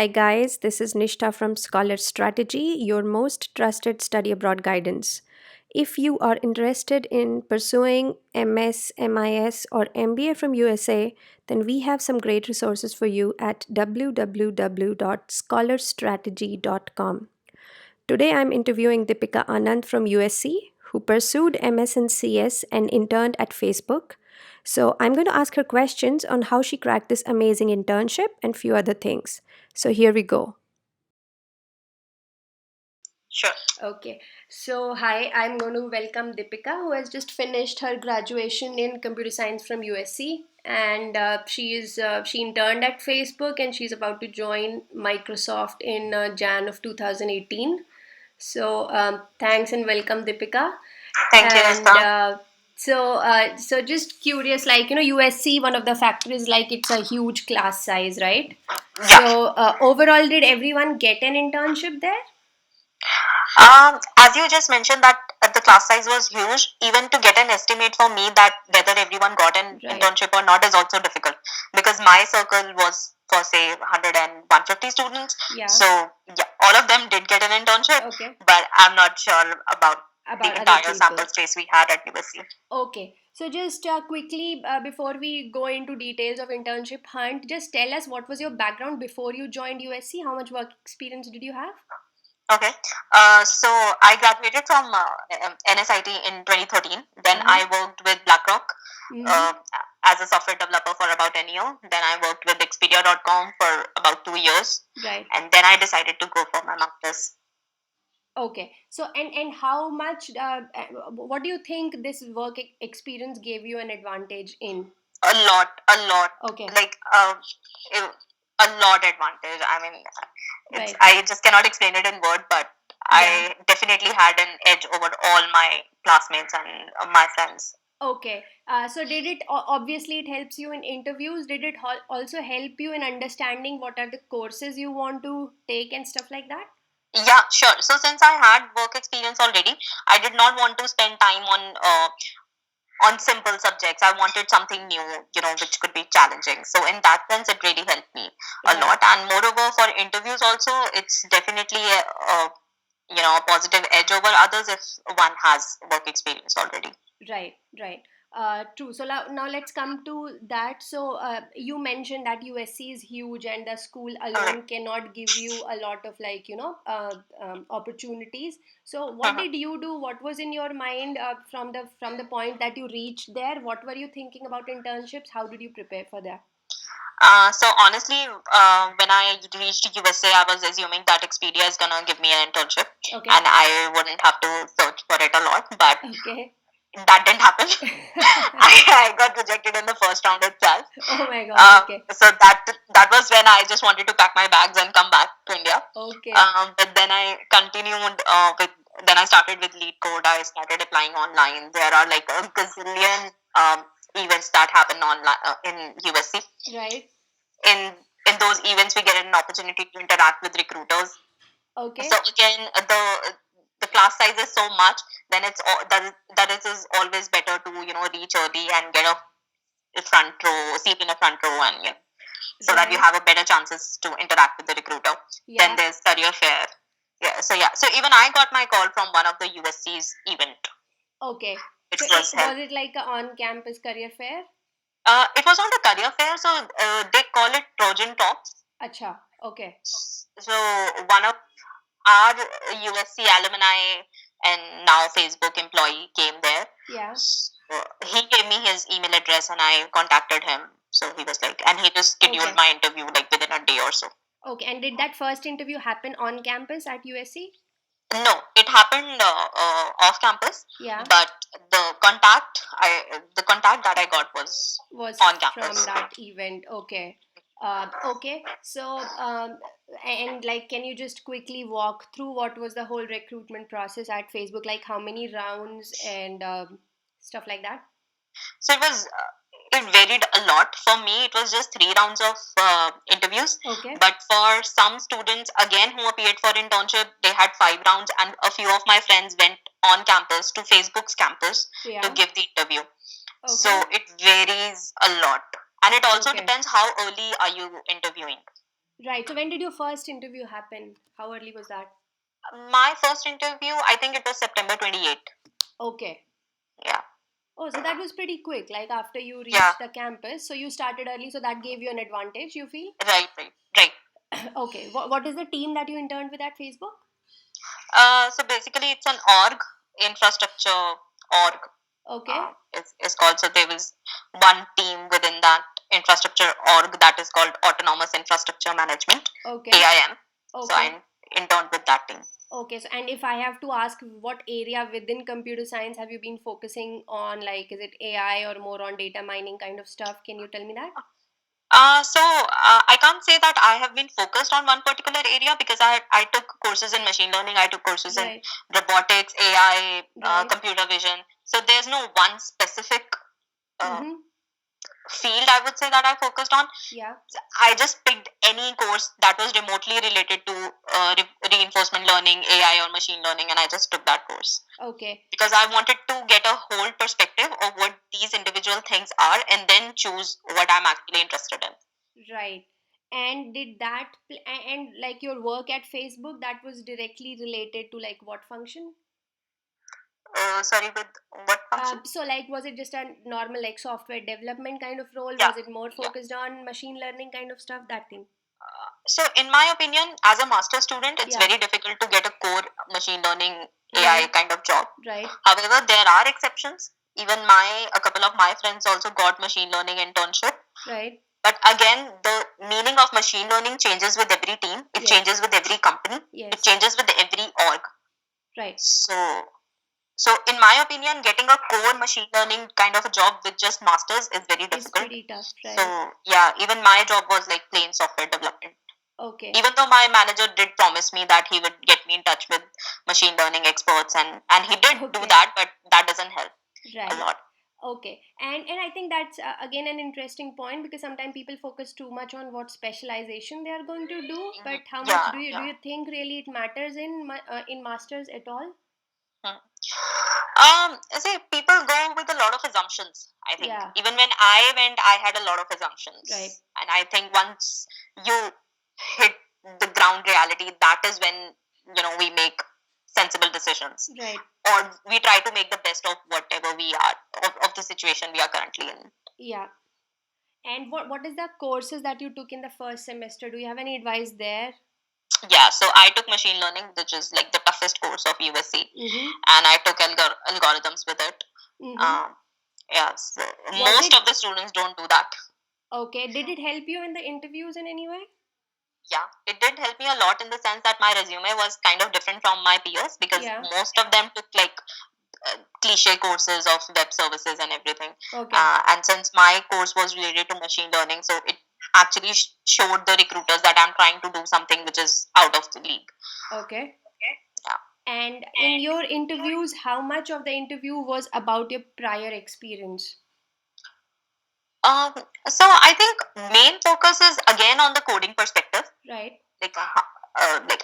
Hi, guys. This is Nistha from Scholar Strategy, your most trusted study abroad guidance. If you are interested in pursuing MS, MIS, or MBA from USA, then we have some great resources for you at www.scholarstrategy.com. Today, I'm interviewing Deepika Anand from USC, who pursued MS and CS and interned at Facebook. So, I'm going to ask her questions on how she cracked this amazing internship and few other things. So, here we go. Sure. Okay, so hi, I'm going to welcome Deepika, who has just finished her graduation in computer science from USC, and she interned at Facebook, and she's about to join Microsoft in Jan of 2018. So thanks and welcome, Deepika. Thank you, And Nistha. so just curious, like USC, one of the factors like it's a huge class size, right? Yeah. So overall, did everyone get an internship there? As you just mentioned that the class size was huge, even to get an estimate for me that whether everyone got an Right. internship or not is also difficult because my circle was for say 100 and 150 students. Yeah. So yeah, all of them did get an internship, Okay. but I'm not sure about the About other entire people. sample space we had at USC. Okay. So just quickly before we go into details of internship hunt, just tell us what was your background before you joined USC? How much work experience did you have? Okay. So I graduated from NSIT in 2013. Then I worked with BlackRock uh, as a software developer for about 10 years. Then I worked with Expedia.com for about 2 years. Right. And then I decided to go for my master's. Okay. So and how much? What do you think this work experience gave you an advantage in? A lot. Okay. Like a lot advantage. I mean, Right. I just cannot explain it in word, but I definitely had an edge over all my classmates and my friends. Okay. So did it obviously it helps you in interviews? Did it also help you in understanding what are the courses you want to take and stuff like that? Yeah, sure. So since I had work experience already, I did not want to spend time on simple subjects. I wanted something new, which could be challenging. So in that sense, it really helped me a Right. lot. And moreover, for interviews also, it's definitely a positive edge over others if one has work experience already. Right, right. True. So now let's come to that. So you mentioned that USC is huge and the school alone cannot give you a lot of opportunities. So what did you do? What was in your mind from the point that you reached there? What were you thinking about internships? How did you prepare for that? So honestly, when I reached USA, I was assuming that Expedia is gonna give me an internship, Okay. and I wouldn't have to search for it a lot. But Okay. that didn't happen. I got rejected in the first round itself. Oh my God. Okay. So that was when I just wanted to pack my bags and come back to India. Okay. But then I continued with. Then I started with Lead Code. I started applying online. There are like a gazillion events that happen online in USC. Right. In those events, we get an opportunity to interact with recruiters. Okay. So again, the class size is so much, then that is always better to reach early and get a front row seat in a front row, and so that you have a better chances to interact with the recruiter. Yeah. Then there's career fair. So even I got my call from one of the USC's event. Okay. Which So was was it like a on-campus career fair? It was not a career fair, so they call it Trojan Talks. Acha. Okay. So one of our USC alumni and now Facebook employee came there. Yeah. So he gave me his email address and I contacted him. So he was like, and he just scheduled my interview like within a day or so. Okay. And did that first interview happen on campus at USC? No, it happened off campus. Yeah. But the contact that I got was on campus from that event. Okay. Okay. So, and like, can you just quickly walk through what was the whole recruitment process at Facebook? Like, how many rounds and stuff like that? So it varied a lot. For me, it was just 3 rounds of interviews. Okay. But for some students, again, who appeared for internship, they had 5 rounds, and a few of my friends went on campus to Facebook's campus to give the interview. Okay. So it varies a lot. And it also Okay. depends how early are you interviewing. Right. So when did your first interview happen? How early was that? My first interview, I think it was September 28th. Okay. Yeah. Oh, so that was pretty quick, like after you Yeah. reached the campus. So you started early, so that gave you an advantage, you feel? Right, right, right. Okay. What is the team that you interned with at Facebook? So basically, it's an org, infrastructure org. Okay. Is called. So there was one team within that infrastructure org that is called Autonomous Infrastructure Management, Okay. AIM. So Okay. I interned with that team. Okay. So, and if I have to ask, what area within computer science have you been focusing on? Like, is it AI or more on data mining kind of stuff? Can you tell me that? I can't say that I have been focused on one particular area because I took courses in machine learning, I took courses in Right. robotics, AI, Right. computer vision. So there's no one specific uh, Mm-hmm. field I would say that I focused on. Yeah. I just picked any course that was remotely related to reinforcement learning, AI, or machine learning, and I just took that course Okay. because I wanted to get a whole perspective of what these individual things are and then choose what I'm actually interested in. Right. And did that, and like your work at Facebook, that was directly related to like what function? Sorry, with what function? So like, was it just a normal like software development kind of role? Yeah, Was it more yeah. focused on machine learning kind of stuff? That thing. So, in my opinion, as a master student, it's Yeah. very difficult to get a core machine learning AI Right. kind of job. Right. However, there are exceptions. Even a couple of my friends also got machine learning internship. Right. But again, the meaning of machine learning changes with every team. It Yes. changes with every company. It Yes. changes with every org. Right. So, in my opinion, getting a core machine learning kind of a job with just masters is very It's difficult. pretty tough. Right. So, yeah, even my job was like plain software development. Okay. Even though my manager did promise me that he would get me in touch with machine learning experts, and he did do Okay. that, but that doesn't help a Right. lot. Okay. And I think that's again an interesting point because sometimes people focus too much on what specialization they are going to do, but how much Yeah, do yeah. you think really it matters in masters at all? Hmm. See, people go with a lot of assumptions. I think Yeah. even when I went, I had a lot of Right. assumptions, and I think once you hit the ground reality, that is when we make sensible decisions, Right. or we try to make the best of whatever we are of the situation we are currently in. Yeah. And what is the courses that you took in the first semester? Do you have any advice there? Yeah, so I took machine learning, which is like the toughest course of USC, Mm-hmm. and I took algorithms with it. Mm-hmm. Um, yeah, so Was most it of the students don't do that. okay? Did it help you in the interviews in any way? Yeah, it did help me a lot in the sense that my resume was kind of different from my peers because Yeah. most of them took like cliche courses of web services and everything. Okay. And since my course was related to machine learning, so it actually showed the recruiters that I'm trying to do something which is out of the league. Okay. Yeah. And in your interviews, how much of the interview was about your prior experience? Um, so I think main focus is again on the coding perspective. Right. Like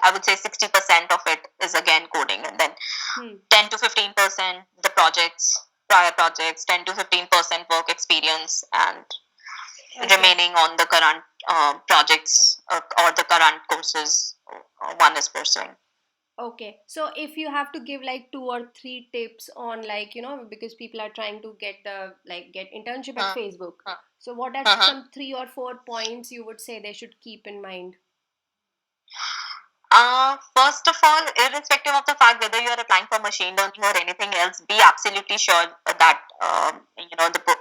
I would say 60% of it is again coding, and then Hmm. 10 to 15% the prior projects, 10 to 15% work experience, and Okay. remaining on the current projects or the current courses one is pursuing. Okay. So if you have to give like two or three tips on like, because people are trying to get internship at Uh, Facebook. uh, So what are uh-huh. some 3 or 4 points you would say they should keep in mind? First of all, irrespective of the fact whether you are applying for machine learning or anything else, be absolutely sure that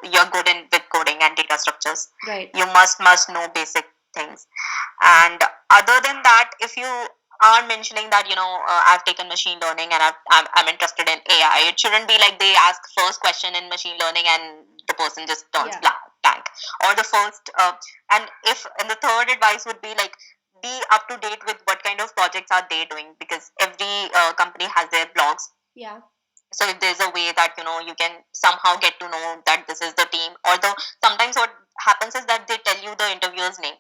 you're good in with coding and data structures. Right. You must know basic things. And other than that, if you are mentioning that I've taken machine learning and I'm interested in AI, it shouldn't be like they ask first question in machine learning and the person just turns Yeah. blank. Or the first, and the third advice would be like be up to date with what kind of projects are they doing because every company has their blogs. Yeah. So if there's a way that you can somehow get to know that this is the team, although sometimes what happens is that they tell you the interviewer's name.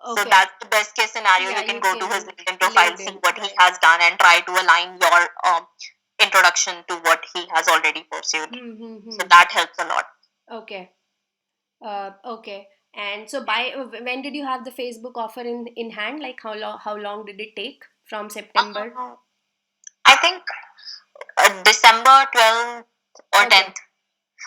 So Okay. that's the best case scenario. Yeah, You can you go to his can LinkedIn profile, see LinkedIn. what he Right. has done, and try to align your introduction to what he has already pursued. Hmm. So that helps a lot. Okay. Okay. And so by when did you have the Facebook offer in hand? Like how long did it take from September? Uh, I think December 12th or Okay, 10th.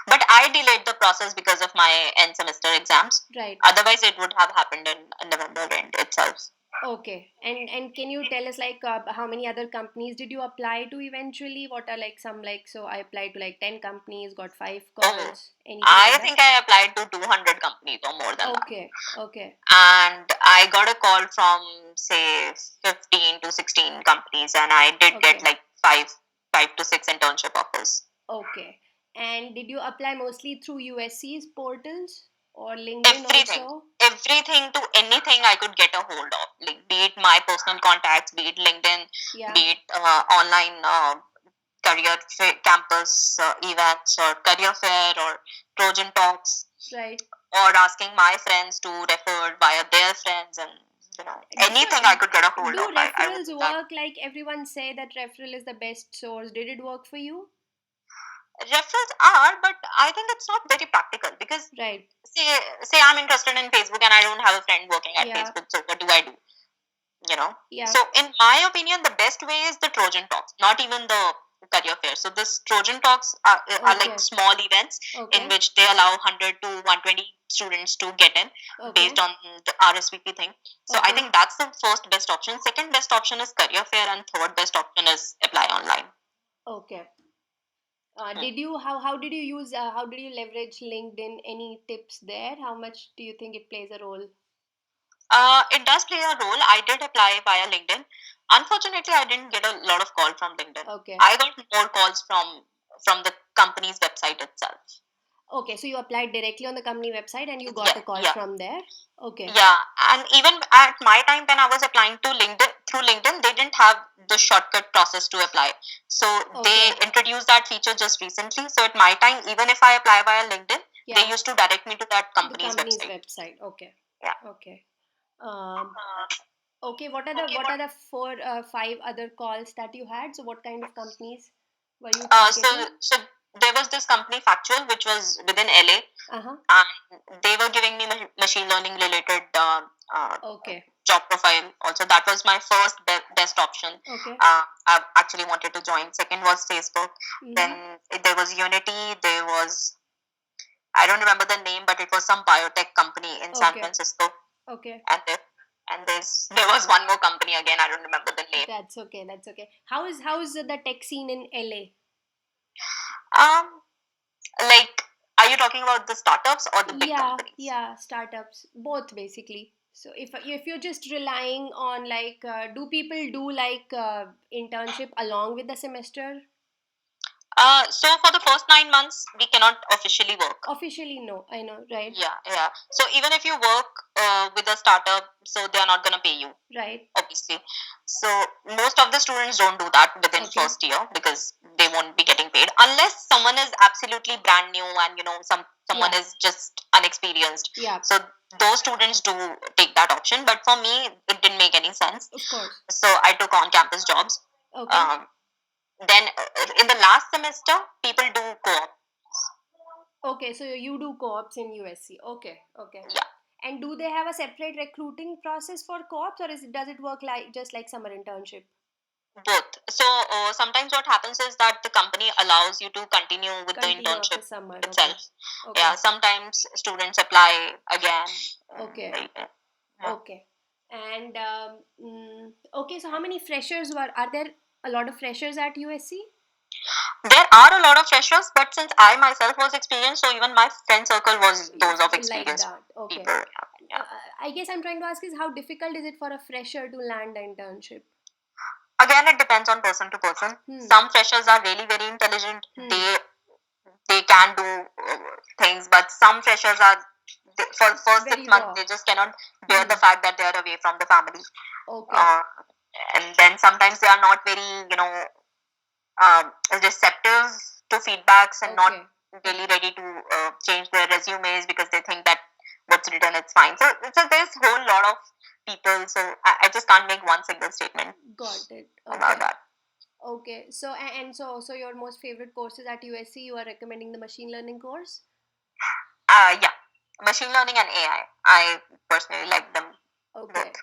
But I delayed the process because of my end semester exams. right. Otherwise, it would have happened in November end itself. Okay. And can you tell us like how many other companies did you apply to eventually? What are like some like so I applied to like 10 companies, got 5 Oh, calls, anything like I that? think I applied to 200 companies or more than that. Okay. Okay. And I got a call from, say, 15 to 16 companies, and I did get Okay. like five to six internship offers. Okay. And did you apply mostly through USC's portals or LinkedIn Everything, also? everything to anything I could get a hold of, like be it my personal contacts, be it LinkedIn, Yeah. be it online career campus events or career fair or Trojan talks, Right. or asking my friends to refer via their friends, and So anything I could get a hold do of, I would referrals do that. work? Like everyone say that referral is the best source. Did it work for you? Referrals are, but I think it's not very practical because Right. say say I'm interested in Facebook and I don't have a friend working at Yeah. Facebook, so what do I do? You know. Yeah. So in my opinion, the best way is the Trojan talks, not even the career fair. So this Trojan talks are like Okay. small events in Okay. which they allow 100 to 120 students to get in based Okay. on the RSVP thing. So I Okay. think that's the first best option. Second best option is career fair, and third best option is apply online. Okay. Hmm. Did you how did you use how did you leverage LinkedIn? Any tips there? How much do you think it plays a role? It does play a role. I did apply via LinkedIn. Unfortunately, I didn't get a lot of call from LinkedIn. Okay. I got more calls from the company's website itself. Okay, so you applied directly on the company website and you got Yeah, a call yeah, from there. Okay. yeah. And even at my time when I was applying to LinkedIn through LinkedIn, they didn't have the shortcut process to apply. So they Okay. introduced that feature just recently. So at my time, even if I apply via LinkedIn, they Yeah, used to direct me to that the company's company's website. website. Okay. Yeah. Okay. Um, okay, what are the four five other calls that you had? So what kind of companies were you Uh, so targeting? so there was this company Factual, which was within LA, Uh-huh. and they were giving me machine learning related Okay. job profile. Also, that was my first best option. Okay. I actually wanted to join. Second was Facebook. Mm-hmm. Then there was Unity. There was, I don't remember the name, but it was some biotech company in San Okay. Francisco. Okay. And there was one more company again. I don't remember the name. That's okay. That's okay. How is the tech scene in LA? Um, like, are you talking about the startups or the big Yeah, companies? yeah, startups, both basically. So if you're just relying on like, do people do like internship along with the semester? So for the first 9 months, we cannot officially work. Officially, no. I know, right? Yeah, yeah. So even if you work with a startup, so they are not gonna pay you, Right. obviously. So most of the students don't do that within Okay. first year because they won't be getting paid unless someone is absolutely brand new and someone Yeah. is just unexperienced. Yeah. So those students do take that option. But for me, it didn't make any sense. Of course. So I took on campus jobs. Okay. Um, then in the last semester, people do co-op. Okay. So you do co-ops in USC. Okay. Okay. Yeah. And do they have a separate recruiting process for co-ops, or does it work like just like summer internship? Both. So sometimes what happens is that the company allows you to continue with the Continue internship after summer. itself. Okay. Yeah, Okay. sometimes students apply again. Okay. Like, yeah. Okay. And okay, so how many freshers are there? A lot of freshers at USC? There are a lot of freshers, but since I myself was experienced, so even my friend circle was those of Like experienced that. Okay. people. Yeah. Yeah. I guess I'm trying to ask is how difficult is it for a fresher to land an internship? Again, it depends on person to person. Hmm. Some freshers are really very intelligent. Hmm. They can do things, but some freshers are for first six Very months raw. they just cannot bear Hmm. the fact that they are away from the family. Okay. Uh, and then sometimes they are not very receptive to feedbacks and not Okay. really ready to change their resumes because they think that what's written it's fine. So there's a whole lot of people. So I just can't make one single statement Got it. about Okay. that. Okay. So so your most favorite courses at USC, you are recommending the machine learning course? Yeah, machine learning and AI. I personally like them Okay. both.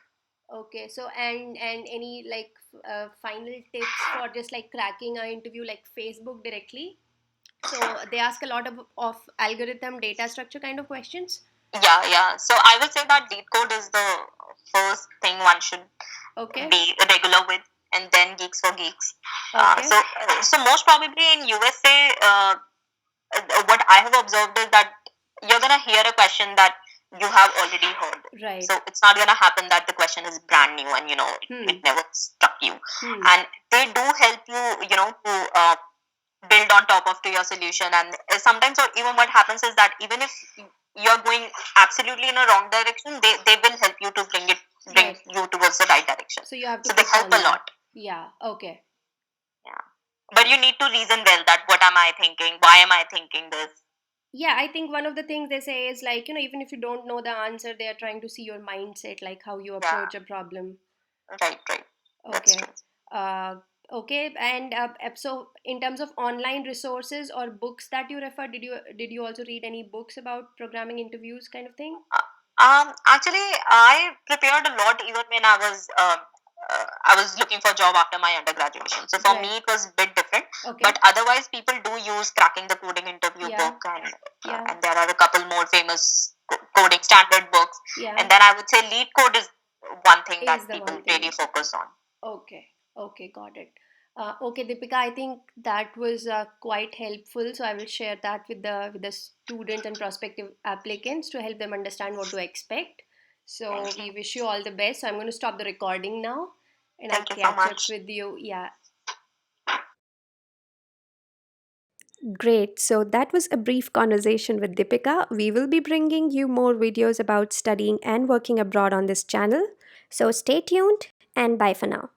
Okay. So and any like final tips for just like cracking an interview like Facebook directly? So they ask a lot of algorithm data structure kind of questions. Yeah, yeah. So I would say that lead code is the first thing one should Okay. be regular with, and then geeks for geeks. Okay. So most probably in USA, what I have observed is that you're gonna hear a question that you have already heard. Right. So it's not gonna happen that the question is brand new and it Hmm. never struck you. Hmm. And they do help you, to build on top of to your solution. And sometimes, or even what happens is that even if you're going absolutely in a wrong direction, they will help you to bring Right. you towards the right direction. So you have to So they pick help on a that. lot. Yeah. Okay. Yeah. But you need to reason well that what am I thinking? Why am I thinking this? Yeah, I think one of the things they say is like, even if you don't know the answer, they are trying to see your mindset, like how you Yeah, approach a problem. right, right. That's true. Okay. Uh, okay. And so in terms of online resources or books that you refer, did you also read any books about programming interviews kind of thing? Actually, I prepared a lot even when I was looking for a job after my undergraduation. So for Right. me, it was a bit different. But Okay. otherwise, people do use cracking the coding interview Yeah. book, Yeah. and there are a couple more famous coding standard books. Yeah. And then I would say lead code is one thing Is that the people one really thing. focus on. Okay, okay, got it. Okay, Deepika, I think that was quite helpful. So I will share that with the students and prospective applicants to help them understand what to expect. So Thank you. we wish you all the best. So I'm going to stop the recording now, and I'll Thank you so catch up much. with you. Yeah. Great. So that was a brief conversation with Deepika. We will be bringing you more videos about studying and working abroad on this channel. So stay tuned and bye for now.